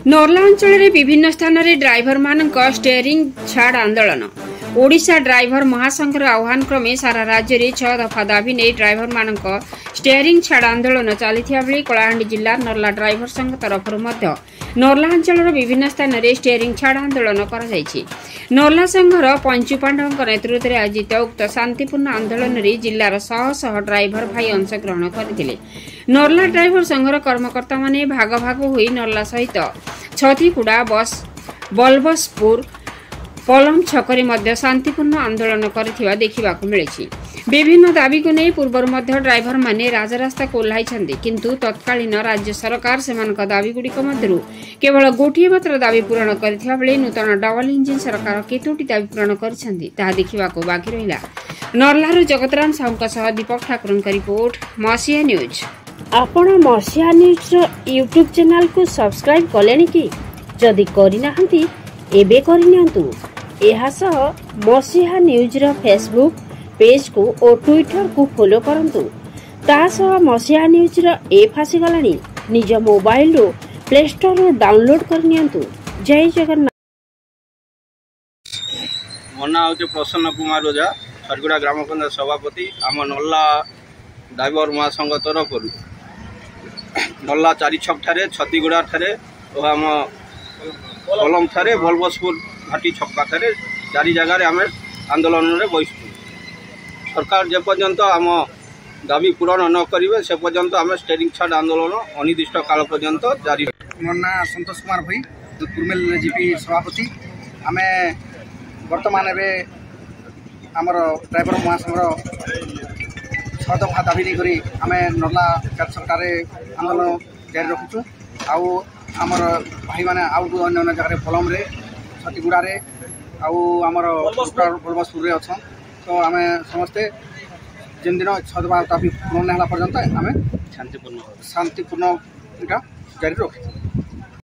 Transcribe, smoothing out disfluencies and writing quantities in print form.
नर्ला अंचल विभिन्न स्थान में ड्राइवर मान स्टेयरिंग छाड़ आंदोलन। ओडिशा ड्राइवर महासंघर आह्वान क्रमे सारा राज्य में 6 दफा दाबी नहीं ड्राइवर मान स्टेयरिंग छाड़ आंदोलन चली कलाहांडी जिला नर्ला ड्राइवर संघ तरफ नर्ला अंचल विभिन्न स्थान में स्टेयरिंग छाड़ आंदोलन कर नर्ला संघर पंचु पांडव नेतृत्व में आयोजित उक्त शांतिपूर्ण आंदोलन में जिलार शह शह ड्राइवर भाई अंशग्रहण करते। नर्ला ड्राइवर संघर कर्मकर्ता माने भाग भाग होई नर्ला सहित छतीकुड़ा बस बलबसपुर पलम छकरे मध्य शांतिपूर्ण आंदोलन करथिबा देखिबाकु मिलिछि। विभिन्न दाबी को नहीं पूर्वर मध्य ड्राइवर माने राजरास्ता को ओह्लाइछन्ति, किंतु तत्कालीन राज्य सरकार सेमानक दाबी गुड़िक मध्यरु केवल गोटिए मात्र दाबी पूरण करथिबा बेले नूतन डबल इंजिन सरकार केतोटी दाबी पूरण करछन्ति ताहा देखिबाकु बाकी रहिला। नर्लारु जगतराम साहुंक सह दीपक ठाकुरଙ୍କ रिपोर्ट मसिया न्यूज। आपण मसिया न्यूज यूट्यूब चैनल को सब्सक्राइब कलेनि कि जदि करिनाहंती एबे करिनियंतु। एहा सह मसिया न्यूज रो फेसबुक पेज को और ट्विटर को फॉलो करंतु। ता सह मसिया न्यूज रो ऐप आसी गलानी, निज मोबाइल रो प्ले स्टोर रो डाउनलोड करनियंतु। जय जगन्नाथ। मो ना होचे प्रसन्न कुमार ओझा, सरगुड़ा ग्राम पंचायत सभापति। आम नल्ला ड्राइवर महासंघ तरफ नल्ला 4 छक ठारे छतीगुड़ा ठारे और आम कलम ठारे बलबसपुर घाटी छक पाखे 4 जगह आम आंदोलन में बसु। सरकार जे पर्यंत आम दाबी पूरण न करेंगे से पर्यंत आम स्टेयरिंग छाड़ आंदोलन अनिर्दिष्ट काल पर्यंत जारी। मो ना संतोष कुमार भाई, कुरमेल जीपी सभापति। आम बर्तमान आमर ड्राइवर महासंघर 6 दफा दाबी नहीं आम नर्ला 4 छकटार आंदोलन जारी रखुचु। आमर भाई मैंने अन्य जगह पलम छतीगुड़े आमर बलबसपुर अच्छा। तो आम समस्ते जिन दिन 6 दफा दाबी पूर्ण होला पर्यंत आम शांतिपूर्ण जारी रखु।